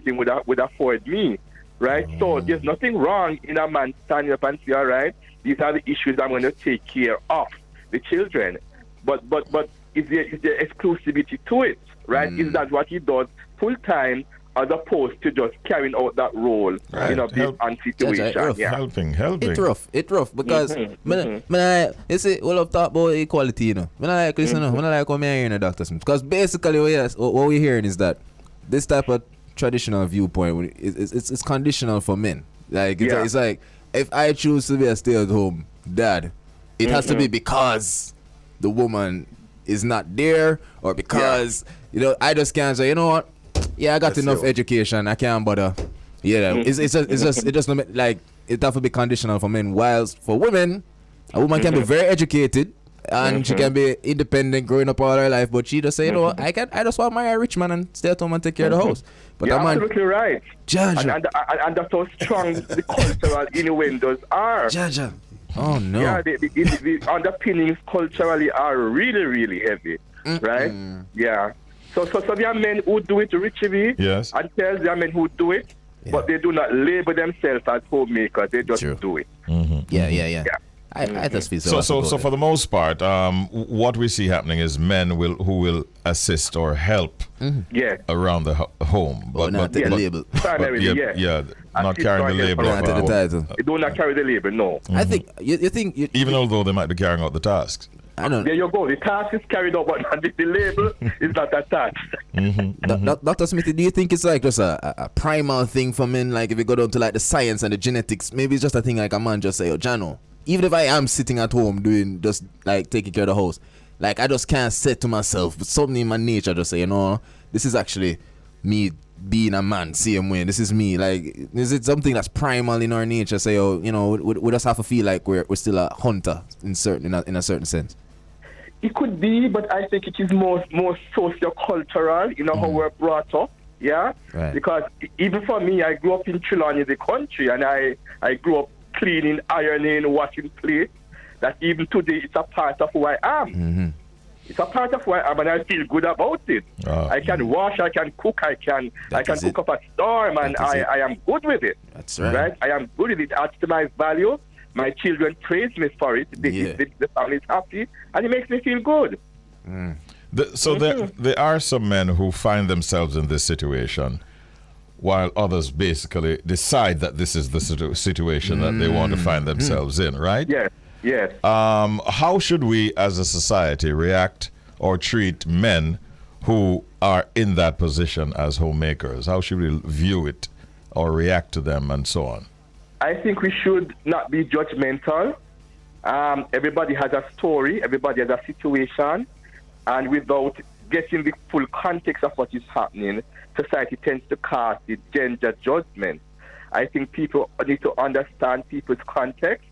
Speaker 7: thing would afford me, right? So there's nothing wrong in a man standing up and say, all right, these are the issues I'm going to take care of, the children. But is there exclusivity to it, right? Is that what he does full time? As opposed to just carrying out that role, you know, based on situation.
Speaker 1: Helping.
Speaker 2: It's rough because you see, we'll have talked about equality, you know. When I like listen, when I like come here in Dr. Smith, because basically what we're hearing is that this type of traditional viewpoint it's conditional for men. Like it's like if I choose to be a stay-at-home dad, it has to be because the woman is not there, or because you know I just can't say, you know what. Yeah, I got enough education. I can't bother. Yeah, it just like it have to be conditional for men. Whilst for women, a woman can be very educated and she can be independent, growing up all her life. But she just say, you know, I just want to marry a rich man and stay at home and take care of the house. But
Speaker 7: you're absolutely right. And that's how strong the cultural innuendos are.
Speaker 2: Oh no.
Speaker 7: Yeah, the underpinnings culturally are really, really heavy, right? Yeah. So there are men who do it, Richie, and there are men who do it, but they do not label themselves as homemakers. They just do it.
Speaker 2: Yeah. I just feel
Speaker 1: so for the most part, what we see happening is men who will assist or help around the home,
Speaker 2: but not the label.
Speaker 7: Primarily,
Speaker 1: not carrying the label.
Speaker 7: They do not carry the label. No.
Speaker 2: I think you think
Speaker 1: even although they might be carrying out the tasks.
Speaker 2: I don't know.
Speaker 7: There you go. The task is carried out, but the label is not attached.
Speaker 2: Dr. Smith, do you think it's like just a primal thing for men? Like if you go down to like the science and the genetics, maybe it's just a thing like a man just say, oh, Jano, even if I am sitting at home doing just like taking care of the house, like I just can't say to myself, but something in my nature just say, you know, this is actually me being a man same way. This is me. Like, is it something that's primal in our nature? Say, oh, you know, we just have to feel like we're still a hunter in a certain sense.
Speaker 7: It could be, but I think it is more socio-cultural, how we're brought up, yeah?
Speaker 2: Right.
Speaker 7: Because even for me, I grew up in Trelawney, the country, and I grew up cleaning, ironing, washing plates. That even today, it's a part of who I am.
Speaker 2: Mm-hmm.
Speaker 7: It's a part of who I am, and I feel good about it. I can wash, I can cook, I can cook up a storm, and I am good with it.
Speaker 2: That's right.
Speaker 7: I am good with it. It adds to my value. My children praise me for it. The family is happy, and it makes me feel good.
Speaker 1: There are some men who find themselves in this situation, while others basically decide that this is the situation that they want to find themselves in, right?
Speaker 7: Yes.
Speaker 1: How should we, as a society, react or treat men who are in that position as homemakers? How should we view it or react to them and so on?
Speaker 7: I think we should not be judgmental. Everybody has a story. Everybody has a situation. And without getting the full context of what is happening, society tends to cast the gender judgment. I think people need to understand people's context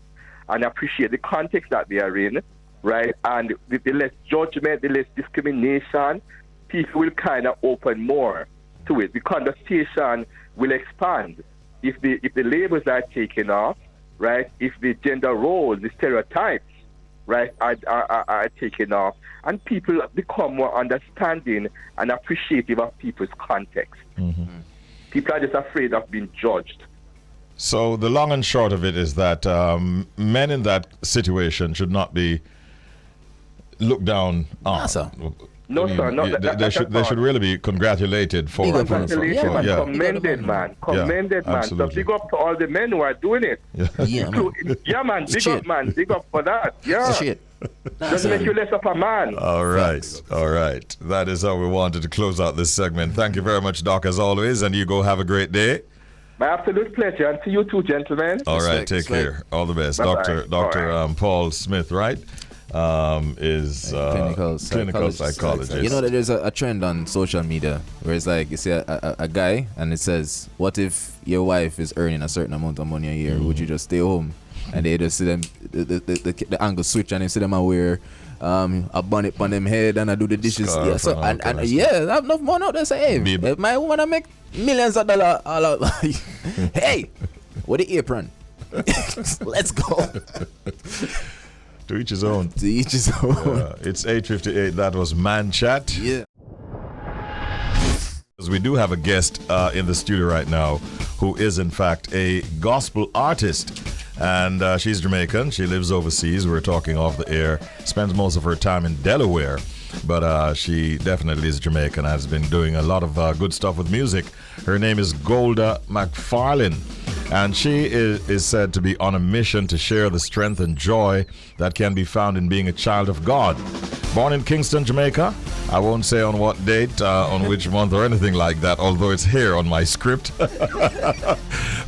Speaker 7: and appreciate the context that they are in, right? And the less judgment, the less discrimination, people will kind of open more to it. The conversation will expand. If the labels are taken off, right? If the gender roles, the stereotypes, right, are taken off, and people become more understanding and appreciative of people's context.
Speaker 1: Mm-hmm.
Speaker 7: People are just afraid of being judged.
Speaker 1: So the long and short of it is that men in that situation should not be looked down on.
Speaker 2: No, sir.
Speaker 7: No, sir. No,
Speaker 1: they should really be congratulated for.
Speaker 7: Congratulations, commended, man. Commended, man. So big up to all the men who are doing it. Yeah, man. Big up, man. Big up for that. Yeah. Doesn't make you less of a man.
Speaker 1: All right. That is how we wanted to close out this segment. Thank you very much, Doc, as always, and you go have a great day.
Speaker 7: My absolute pleasure, and to you too, gentlemen.
Speaker 1: All right, take care. All the best.
Speaker 7: Bye-bye.
Speaker 1: Dr. Paul Smith, right? Is clinical psychologist.
Speaker 2: You know that there's a trend on social media where it's like you see a guy and it says, what if your wife is earning a certain amount of money a year? Would you just stay home? And they just see them the angle switch and they see them wear a bonnet on them head and I do the dishes.
Speaker 1: Scarf
Speaker 2: I have enough money out there. Say, hey, if my woman I make millions of dollars all out. Hey, with the apron. Let's go.
Speaker 1: To each his own.
Speaker 2: To each his own.
Speaker 1: It's 8:58. That was Man Chat.
Speaker 2: Yeah.
Speaker 1: We do have a guest in the studio right now who is in fact a gospel artist. And she's Jamaican. She lives overseas. We're talking off the air. Spends most of her time in Delaware. But she definitely is Jamaican. Has been doing a lot of good stuff with music. Her name is Golda McFarlane. And she is said to be on a mission to share the strength and joy that can be found in being a child of God. Born in Kingston, Jamaica. I won't say on what date, on which month or anything like that, although it's here on my script.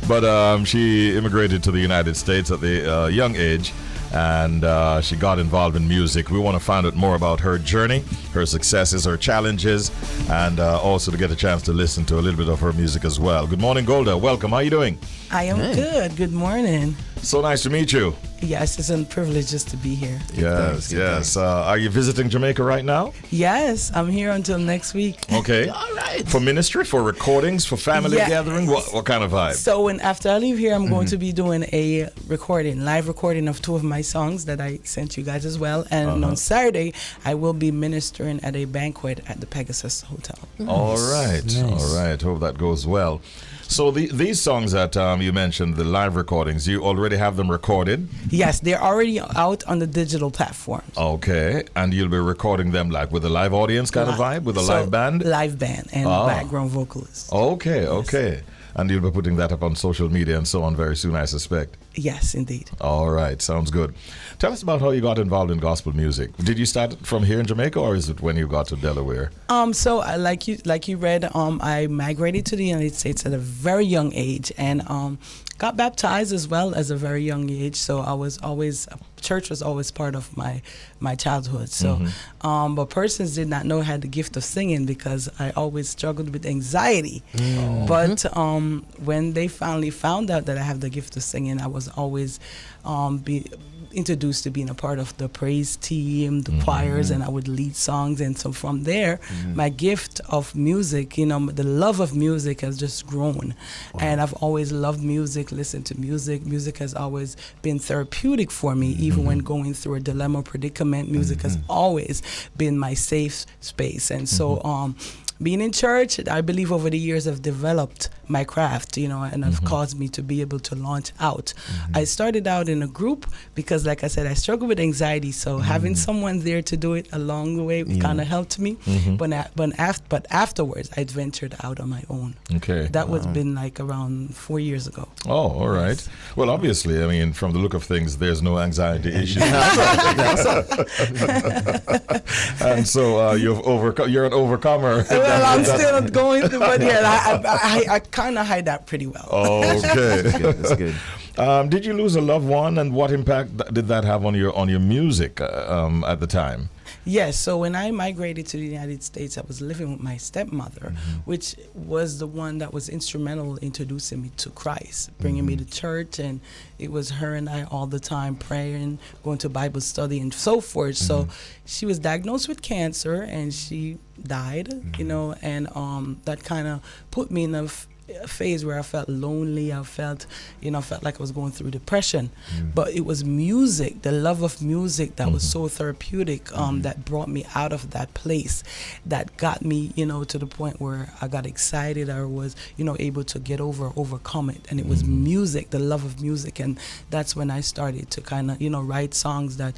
Speaker 1: But she immigrated to the United States at the young age. And she got involved in music. We want to find out more about her journey, her successes, her challenges, and also to get a chance to listen to a little bit of her music as well. Good morning, Golda. Welcome. How are you doing?
Speaker 8: I am good. Good morning.
Speaker 1: So nice to meet you.
Speaker 8: Yes, it's a privilege just to be here.
Speaker 1: Yes. Are you visiting Jamaica right now?
Speaker 8: Yes, I'm here until next week.
Speaker 1: Okay.
Speaker 2: All right.
Speaker 1: For ministry, for recordings, for family gathering? What kind of vibe?
Speaker 8: So after I leave here, I'm going to be doing a live recording of 2 of my songs that I sent you guys as well. And on Saturday, I will be ministering at a banquet at the Pegasus Hotel.
Speaker 1: All right.
Speaker 2: Nice.
Speaker 1: All right. Hope that goes well. So these songs that you mentioned, the live recordings, you already have them recorded?
Speaker 8: Yes, they're already out on the digital platforms.
Speaker 1: Okay, and you'll be recording them like with a live audience kind of vibe, with a live band?
Speaker 8: Live band and background vocalist.
Speaker 1: Okay. And you'll be putting that up on social media and so on very soon, I suspect.
Speaker 8: Yes, indeed.
Speaker 1: All right, sounds good. Tell us about how you got involved in gospel music. Did you start from here in Jamaica, or is it when you got to Delaware?
Speaker 8: So like you read, I migrated to the United States at a very young age, and got baptized as well as a very young age. So I was always, church was always part of my childhood. So, but persons did not know I had the gift of singing because I always struggled with anxiety. But when they finally found out that I have the gift of singing, I was always introduced to being a part of the praise team, the choirs, and I would lead songs. And so from there, my gift of music, the love of music has just grown. And I've always loved music, listened to music. Music has always been therapeutic for me, even when going through a dilemma, predicament. Music has always been my safe space. And so being in church, I believe over the years I've developed my craft, and have caused me to be able to launch out. I started out in a group because, like I said, I struggle with anxiety. So having someone there to do it along the way kind of helped me. But afterwards, I ventured out on my own.
Speaker 1: Okay.
Speaker 8: That was been like around 4 years ago.
Speaker 1: Oh, all right.
Speaker 8: Yes.
Speaker 1: Well, obviously, I mean, from the look of things, there's no anxiety issue. And so you're an overcomer.
Speaker 8: Well, I'm still going through, but yeah, I kind of hide that pretty well.
Speaker 1: Okay.
Speaker 2: That's good.
Speaker 1: Did you lose a loved one, and what impact did that have on your music at the time?
Speaker 8: Yes, so when I migrated to the United States, I was living with my stepmother, which was the one that was instrumental in introducing me to Christ, bringing me to church, and it was her and I all the time praying, going to Bible study and so forth. So she was diagnosed with cancer and she died, and that kind of put me in a phase where I felt lonely. I felt like I was going through depression. But it was music, the love of music, that was so therapeutic, that brought me out of that place, that got me, to the point where I got excited or was, able to overcome it. And it was music, the love of music. And that's when I started to kind of, write songs that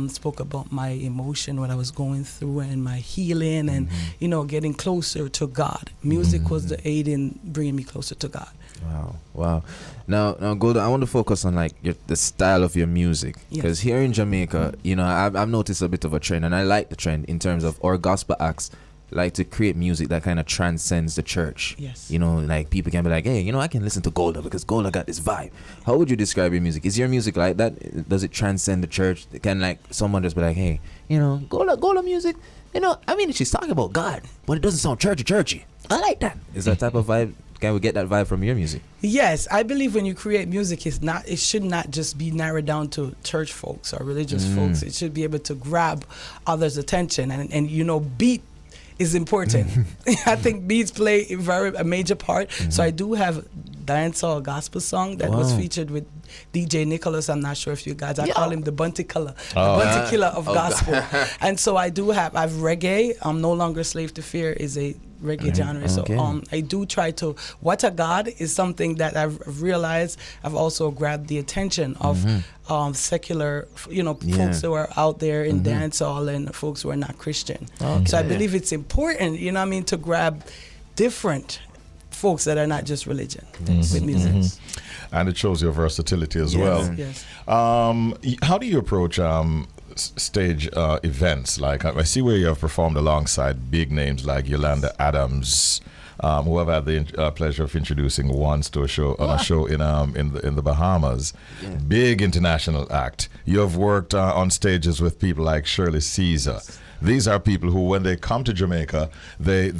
Speaker 8: spoke about my emotion, what I was going through, and my healing, and getting closer to God. Music was the aid in bringing me closer to God.
Speaker 2: Wow. Now, Golda, I want to focus on the style of your music, because here in Jamaica, I've noticed a bit of a trend, and I like the trend in terms of our gospel acts like to create music that kind of transcends the church.
Speaker 8: Yes.
Speaker 2: Like people can be like, hey, I can listen to Golda because Golda got this vibe. How would you describe your music? Is your music like that? Does it transcend the church? Can someone just be like, hey, Golda music, she's talking about God, but it doesn't sound churchy. I like that. Is that type of vibe? Can we get that vibe from your music?
Speaker 8: Yes, I believe when you create music, it should not just be narrowed down to church folks or religious folks. It should be able to grab others' attention, and beat is important. I think beats play a major part. So I do have dancehall gospel song that was featured with DJ Nicholas. I'm not sure if you guys, I call him the Bunty Killer, Bunty Killer of gospel. And so I have reggae. No Longer Slave to Fear is a reggae genre. So I do try to, What a God is something that I've realized I've also grabbed the attention of secular, folks who are out there in dancehall and folks who are not Christian. So I believe it's important, to grab different folks that are not just religion with music.
Speaker 1: And it shows your versatility as well.
Speaker 8: Yes.
Speaker 1: How do you approach stage events? Like I see where you have performed alongside big names like Yolanda Adams, who I've had the pleasure of introducing once to a show in the Bahamas. Yeah. Big international act. You have worked on stages with people like Shirley Caesar. These are people who, when they come to Jamaica, they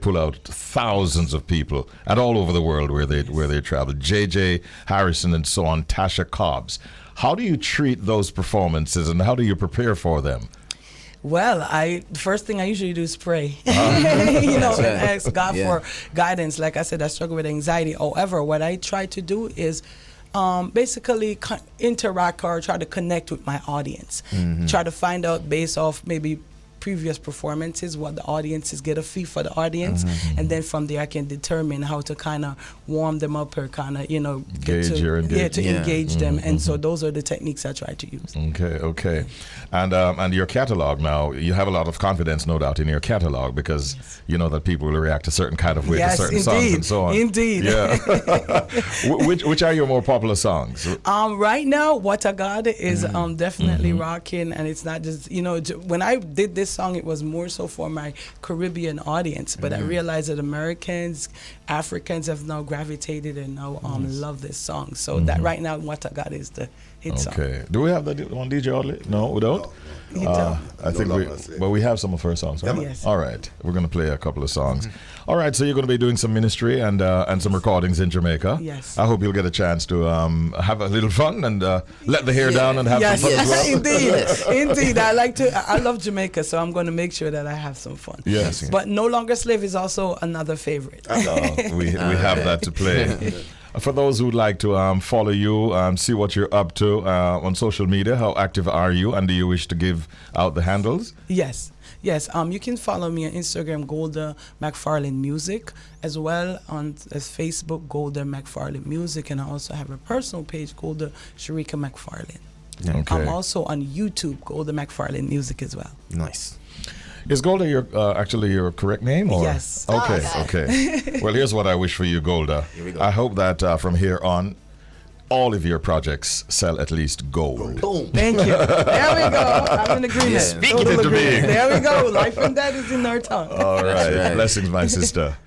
Speaker 1: pull out thousands of people, and all over the world where they travel. J.J. Harrison and so on, Tasha Cobbs. How do you treat those performances, and how do you prepare for them?
Speaker 8: Well, the first thing I usually do is pray, and ask God for guidance. Like I said, I struggle with anxiety. However, what I try to do is basically interact or try to connect with my audience. Try to find out based off maybe previous performances, what the audiences get a fee for the audience, and then from there I can determine how to kind of warm them up or kind of engage them, and so those are the techniques I try to use.
Speaker 1: Okay. And your catalog now, you have a lot of confidence, no doubt, in your catalog because you know that people will react a certain kind of way to certain songs and so on.
Speaker 8: Indeed.
Speaker 1: Yeah. Which are your more popular songs?
Speaker 8: Right now, What I Got is definitely rocking, and it's not just when I did this song, it was more so for my Caribbean audience, but I realized that Americans, Africans have now gravitated and now love this song. So that right now, What I Got is the hit song.
Speaker 1: Okay. Do we have that on DJ Audley? No, we don't. I think we have some of her songs, right?
Speaker 8: Yes.
Speaker 1: All right, we're going to play a couple of songs. All right, so you're going to be doing some ministry and some recordings in Jamaica.
Speaker 8: Yes.
Speaker 1: I hope you'll get a chance to have a little fun and let the hair down and have some fun as well.
Speaker 8: Indeed. I love Jamaica, so I'm going to make sure that I have some fun.
Speaker 1: Yes.
Speaker 8: But No Longer Slave is also another favorite.
Speaker 1: We have that to play. For those who'd like to follow you, see what you're up to on social media, how active are you, and do you wish to give out the handles?
Speaker 8: Yes. You can follow me on Instagram, Golda McFarlane Music, as well as Facebook, Golda McFarlane Music, and I also have a personal page, Golda Sharika McFarlane.
Speaker 1: Okay.
Speaker 8: I'm also on YouTube, Golda McFarlane Music as well.
Speaker 2: Nice.
Speaker 1: Is Golda actually your correct name? Or?
Speaker 8: Yes.
Speaker 1: Okay. Well, here's what I wish for you, Golda.
Speaker 2: Here we go.
Speaker 1: I hope that from here on, all of your projects sell at least gold.
Speaker 2: Boom.
Speaker 8: Thank you. There we go. I'm in agreement.
Speaker 2: Yeah.
Speaker 1: Speak it into being.
Speaker 8: There we go. Life and death is in our tongue.
Speaker 1: All right.
Speaker 2: That's right.
Speaker 1: Blessings, my sister.